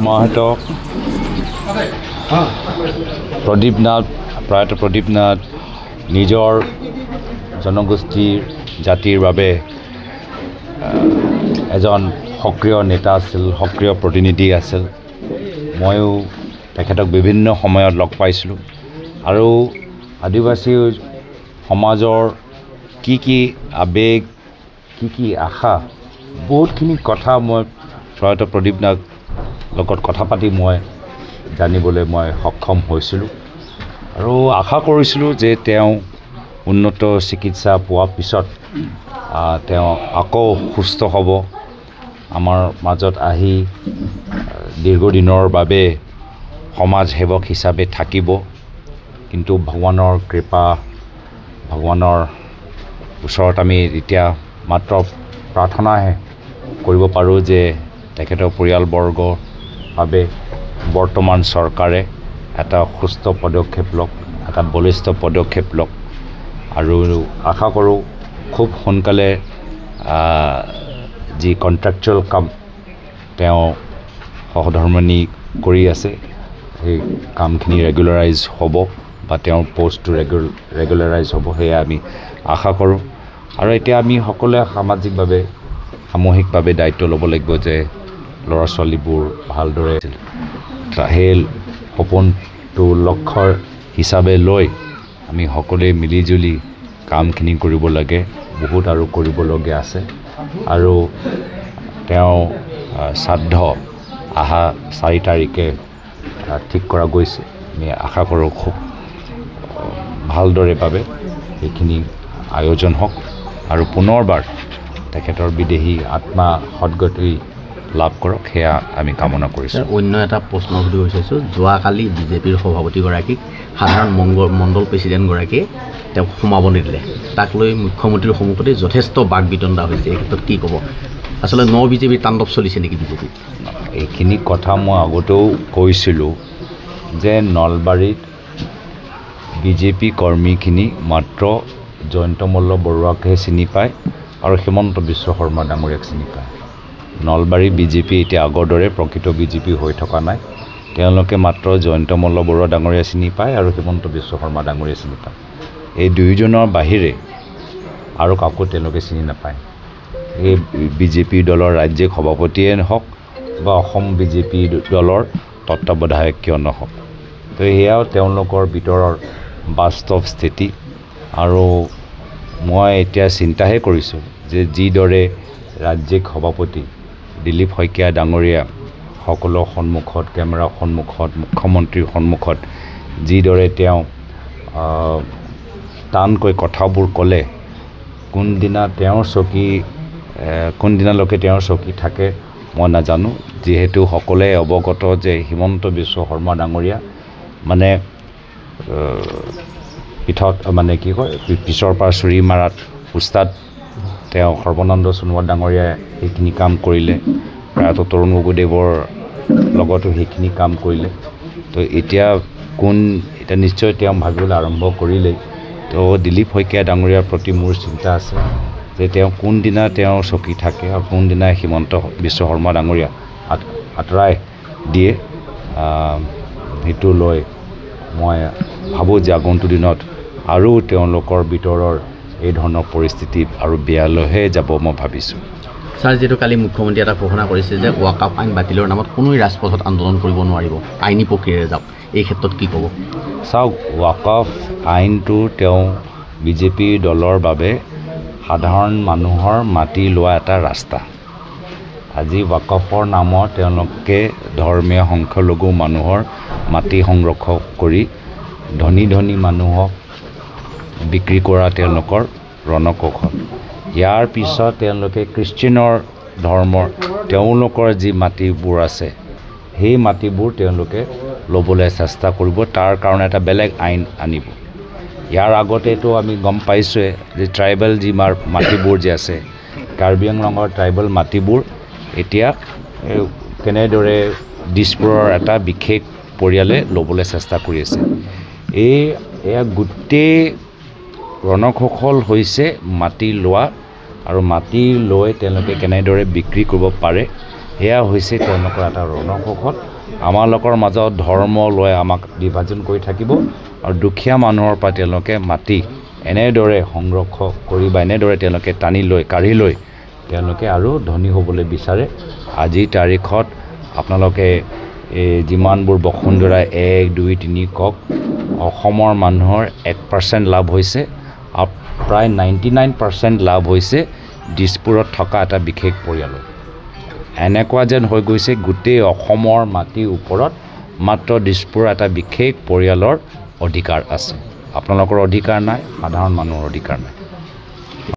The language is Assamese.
মাহঁতক প্ৰদীপ নাথ প্ৰয়াত প্ৰদীপ নাথ নিজৰ জনগোষ্ঠীৰ জাতিৰ বাবে এজন সক্ৰিয় নেতা আছিল, সক্ৰিয় প্ৰতিনিধি আছিল। ময়ো তেখেতক বিভিন্ন সময়ত লগ পাইছিলোঁ আৰু আদিবাসী সমাজৰ কি আবেগ, কি আশা, বহুতখিনি কথা মই প্ৰয়াত প্ৰদীপ নাথ লগত কথা পাতি মই জানিবলৈ মই সক্ষম হৈছিলোঁ আৰু আশা কৰিছিলোঁ যে তেওঁ উন্নত চিকিৎসা পোৱাৰ পিছত তেওঁ আকৌ সুস্থ হ'ব, আমাৰ মাজত আহি দীৰ্ঘদিনৰ বাবে সমাজ সেৱক হিচাপে থাকিব। কিন্তু ভগৱানৰ কৃপা, ভগৱানৰ ওচৰত আমি এতিয়া মাত্ৰ প্ৰাৰ্থনাহে কৰিব পাৰোঁ যে তেখেতৰ পৰিয়ালবৰ্গৰ বাবে বৰ্তমান চৰকাৰে এটা সুস্থ পদক্ষেপ লওক, এটা বলিষ্ঠ পদক্ষেপ লওক আৰু আশা কৰোঁ খুব সোনকালে যি কণ্ট্ৰেকচুৱেল কাম তেওঁ সহধৰ্মিনী কৰি আছে, সেই কামখিনি ৰেগুলাৰাইজ হ'ব বা তেওঁৰ পষ্টটো ৰেগুলাৰাইজ হ'ব, সেয়া আমি আশা কৰোঁ। আৰু এতিয়া আমি সকলোৱে সামূহিকভাৱে দায়িত্ব ল'ব লাগিব যে ল'ৰা ছোৱালীবোৰ ভালদৰে সেই সপোনটো লক্ষ্যৰ হিচাপে লৈ আমি সকলোৱে মিলিজুলি কামখিনি কৰিব লাগে। বহুত আৰু কৰিবলগীয়া আছে আৰু তেওঁ শ্ৰাদ্ধ অহা 4 তাৰিখে ঠিক কৰা গৈছে। আমি আশা কৰোঁ খুব ভালদৰে বাবে সেইখিনি আয়োজন হওক আৰু পুনৰবাৰ তেখেতৰ বিদেহী আত্মা সদ্গতি লাভ কৰক, সেয়া আমি কামনা কৰিছোঁ। অন্য এটা প্ৰশ্ন সুধিব বিচাৰিছোঁ, যোৱাকালি বিজেপিৰ সভাপতিগৰাকীক সাধাৰণ মণ্ডল প্ৰেছিডেণ্টগৰাকীয়ে তেওঁক সোমাব নিদিলে, তাক লৈ মুখ্যমন্ত্ৰীৰ সন্মুখতে যথেষ্ট বাক বিতণ্ডা হৈছে। এই ক্ষেত্ৰত কি ক'ব? আচলতে বিজেপিৰ তাণ্ডৱ চলিছে নেকি বিজেপিত? এইখিনি কথা মই আগতেও কৈছিলোঁ যে নলবাৰীত বিজেপি কৰ্মীখিনি মাত্ৰ জয়ন্ত মল্ল বৰুৱাকহে চিনি পায় আৰু হিমন্ত বিশ্ব শৰ্মা ডাঙৰীয়াক চিনি পায়। নলবাৰী বিজেপি এতিয়া আগৰ দৰে প্ৰকৃত বিজেপি হৈ থকা নাই। তেওঁলোকে মাত্ৰ জয়ন্ত মল্ল বৰুৱা ডাঙৰীয়া চিনি পায় আৰু হিমন্ত বিশ্ব শৰ্মা ডাঙৰীয়া চিনি পায়। এই দুয়োজনৰ বাহিৰে আৰু কাকো তেওঁলোকে চিনি নাপায়। এই বিজেপি দলৰ ৰাজ্যিক সভাপতিয়ে হওক বা অসম বিজেপি দলৰ তত্ত্বাৱধায়ক কিয় নহওক, তো সেয়াও তেওঁলোকৰ ভিতৰৰ বাস্তৱ স্থিতি। আৰু মই এতিয়া চিন্তাহে কৰিছোঁ যে যিদৰে ৰাজ্যিক সভাপতি দিলীপ শইকীয়া ডাঙৰীয়া সকলৰ সন্মুখত, কেমেৰাৰ সন্মুখত, মুখ্যমন্ত্ৰীৰ সন্মুখত যিদৰে তেওঁ টানকৈ কথাবোৰ ক'লে, কোনদিনালৈকে তেওঁৰ চকী থাকে মই নাজানো। যিহেতু সকলোৱে অৱগত যে হিমন্ত বিশ্ব শৰ্মা ডাঙৰীয়া পিছৰ পৰা চুৰি মাৰাত উস্তাদ। তেওঁ সৰ্বানন্দ সোণোৱাল ডাঙৰীয়াই সেইখিনি কাম কৰিলে, প্ৰয়াত তৰুণ গগৈদেৱৰ লগতো সেইখিনি কাম কৰিলে। তো এতিয়া নিশ্চয় তেওঁ ভাবিবলৈ আৰম্ভ কৰিলেই। তো দিলীপ শইকীয়া ডাঙৰীয়াৰ প্ৰতি মোৰ চিন্তা আছে যে তেওঁ কোনদিনা তেওঁৰ চকী থাকে আৰু কোনদিনা হিমন্ত বিশ্ব শৰ্মা ডাঙৰীয়া আঁতৰাই দিয়ে। সেইটো লৈ মই ভাবোঁ যে আগন্তুক দিনত আৰু তেওঁলোকৰ ভিতৰৰ এই ধৰণৰ পৰিস্থিতি আৰু বেয়ালৈহে যাব মই ভাবিছোঁ। ছাৰ, যিহেতু কালি মুখ্যমন্ত্ৰী এটা ঘোষণা কৰিছে যে ৱাকআপ আইন বাতিলৰ নামত কোনোৱে ৰাজপথত আন্দোলন কৰিব নোৱাৰিব, আইনী প্ৰক্ৰিয়াৰে যাওক, এই ক্ষেত্ৰত কি ক'ব? চাওক, ৱাকআপ আইনটো তেওঁ বিজেপি দলৰ বাবে সাধাৰণ মানুহৰ মাটি লোৱা এটা ৰাস্তা। আজি ৱাকআপৰ নামত তেওঁলোকে ধৰ্মীয় সংখ্যালঘু মানুহৰ মাটি সংৰক্ষণ কৰি ধনী মানুহক বিক্ৰী কৰা তেওঁলোকৰ ৰণকৌশল। ইয়াৰ পিছত তেওঁলোকে খ্ৰীষ্টিয়ানৰ ধৰ্মৰ তেওঁলোকৰ যি মাটিবোৰ আছে, সেই মাটিবোৰ তেওঁলোকে ল'বলৈ চেষ্টা কৰিব। তাৰ কাৰণে এটা বেলেগ আইন আনিব। ইয়াৰ আগতেতো আমি গম পাইছোঁৱে যে ট্ৰাইবেল যি মাটিবোৰ যে আছে, কাৰ্বি আংলঙৰ ট্ৰাইবেল মাটিবোৰ এতিয়া কেনেদৰে দিছপুৰৰ এটা বিশেষ পৰিয়ালে ল'বলৈ চেষ্টা কৰি আছে। এয়া গোটেই ৰণকৌশল হৈছে মাটি লোৱা আৰু মাটি লৈ তেওঁলোকে কেনেদৰে বিক্ৰী কৰিব পাৰে এয়া হৈছে তেওঁলোকৰ এটা ৰণকৌশল আমালোকৰ মাজত ধৰ্ম লৈ আমাক বিভাজন কৰি থাকিব আৰু দুখীয়া মানুহৰ পৰা তেওঁলোকে মাটি এনেদৰে সংৰক্ষণ কৰি বা এনেদৰে তেওঁলোকে টানি লৈ কাঢ়ি লৈ তেওঁলোকে আৰু ধনী হ'বলৈ বিচাৰে আজিৰ তাৰিখত আপোনালোকে যিমানবোৰ বসুন্ধৰা 1 2 3 কওক অসমৰ মানুহৰ 1% লাভ হৈছে আৰু প্ৰায় 99% লাভ হৈছে দিছপুৰত থকা এটা বিশেষ পৰিয়ালৰ এনেকুৱা যেন হৈ গৈছে গোটেই অসমৰ মাটিৰ ওপৰত মাত্ৰ দিছপুৰৰ এটা বিশেষ পৰিয়ালৰ অধিকাৰ আছে আপোনালোকৰ অধিকাৰ নাই সাধাৰণ মানুহৰ অধিকাৰ নাই